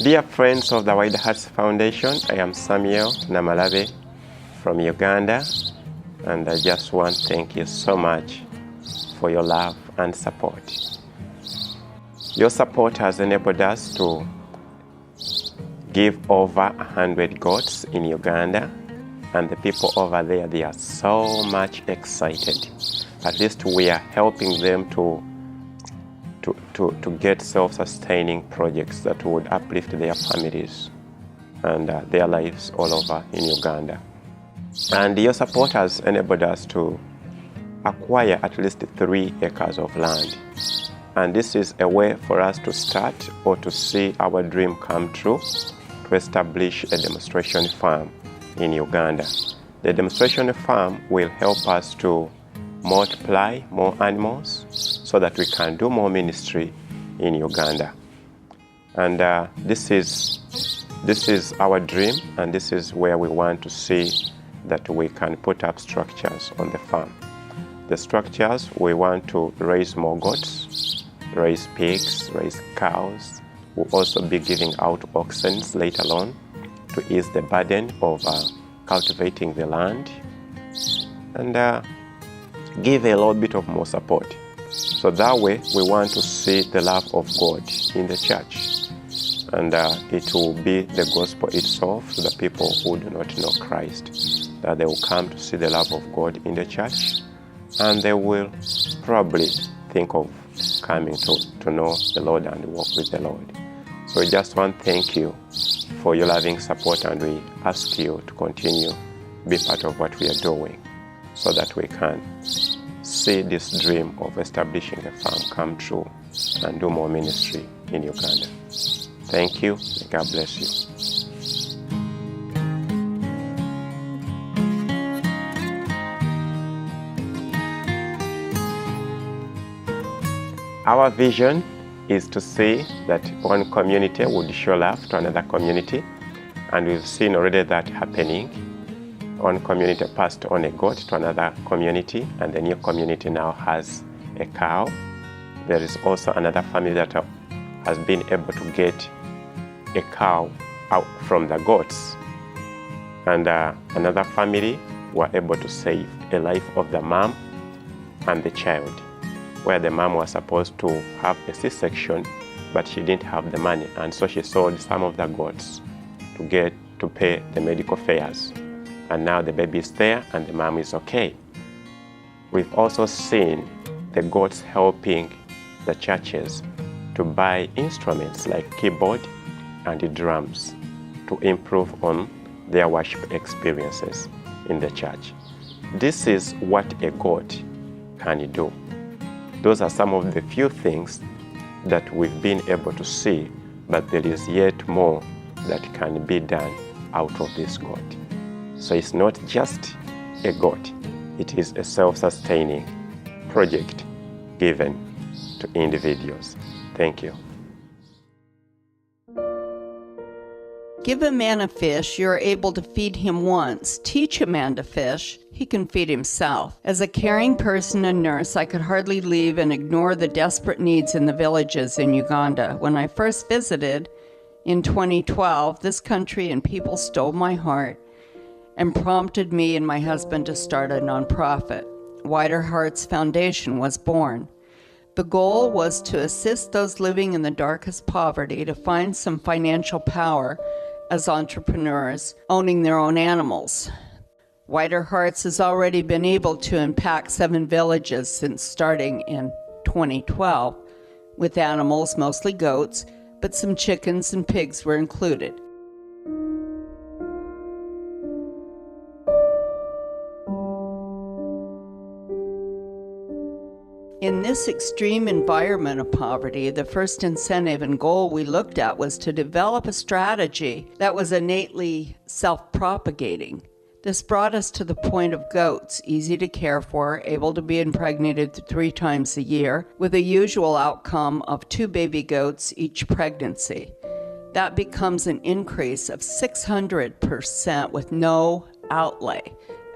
Dear friends of the Wide Hearts Foundation, I am Samuel Namalabe from Uganda, and I just want to thank you so much for your love and support. Your support has enabled us to give over 100 goats in Uganda, and the people over there, they are so much excited. At least we are helping them to get self-sustaining projects that would uplift their families and their lives all over in Uganda. And your support has enabled us to acquire at least 3 acres of land. And this is a way for us to start or to see our dream come true, to establish a demonstration farm in Uganda. The demonstration farm will help us to multiply more animals so that we can do more ministry in Uganda. And this is our dream, and this is where we want to see that we can put up structures on the farm. The structures, we want to raise more goats, raise pigs, raise cows. We'll also be giving out oxen later on to ease the burden of cultivating the land, and give a little bit of more support. So that way we want to see the love of God in the church, and it will be the gospel itself to the people who do not know Christ, that they will come to see the love of God in the church, and they will probably think of coming to know the Lord and walk with the Lord. So we just want to thank you for your loving support, and we ask you to continue to be part of what we are doing so that we can see this dream of establishing a farm come true and do more ministry in Uganda. Thank you. May God bless you. Our vision is to see that one community would show love to another community, and we've seen already that happening. One community passed on a goat to another community, and the new community now has a cow. There is also another family that has been able to get a cow out from the goats, and another family were able to save a life of the mom and the child, where the mom was supposed to have a C-section, but she didn't have the money, and so she sold some of the goats to pay the medical fares. And now the baby is there and the mom is okay. We've also seen the goats helping the churches to buy instruments like keyboard and the drums to improve on their worship experiences in the church. This is what a goat can do. Those are some of the few things that we've been able to see, but there is yet more that can be done out of this goat. So it's not just a goat, it is a self-sustaining project given to individuals. Thank you. Give a man a fish, you are able to feed him once. Teach a man to fish, he can feed himself. As a caring person and nurse, I could hardly leave and ignore the desperate needs in the villages in Uganda. When I first visited in 2012, this country and people stole my heart and prompted me and my husband to start a nonprofit. Wider Hearts Foundation was born. The goal was to assist those living in the darkest poverty to find some financial power as entrepreneurs, owning their own animals. Wider Hearts has already been able to impact 7 villages since starting in 2012, with animals, mostly goats, but some chickens and pigs were included. In this extreme environment of poverty, the first incentive and goal we looked at was to develop a strategy that was innately self-propagating. This brought us to the point of goats, easy to care for, able to be impregnated 3 times a year, with a usual outcome of 2 baby goats each pregnancy. That becomes an increase of 600% with no outlay,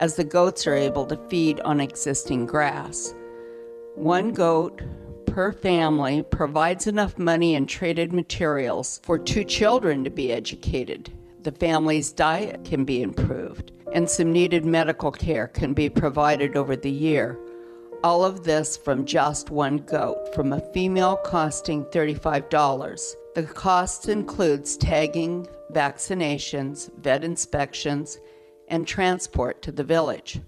as the goats are able to feed on existing grass. 1 goat per family provides enough money and traded materials for 2 children to be educated. The family's diet can be improved, and some needed medical care can be provided over the year. All of this from just 1 goat, from a female costing $35. The cost includes tagging, vaccinations, vet inspections, and transport to the village.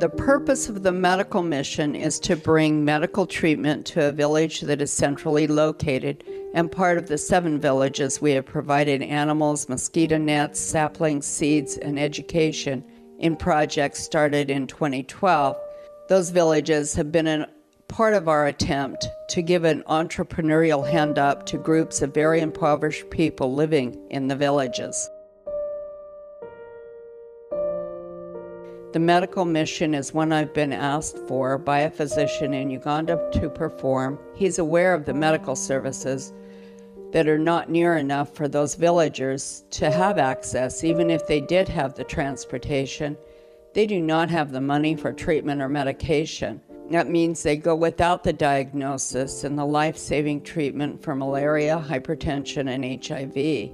The purpose of the medical mission is to bring medical treatment to a village that is centrally located, and part of the 7 villages we have provided animals, mosquito nets, saplings, seeds, and education in projects started in 2012. Those villages have been a part of our attempt to give an entrepreneurial hand up to groups of very impoverished people living in the villages. The medical mission is one I've been asked for by a physician in Uganda to perform. He's aware of the medical services that are not near enough for those villagers to have access. Even if they did have the transportation, they do not have the money for treatment or medication. That means they go without the diagnosis and the life-saving treatment for malaria, hypertension, and HIV.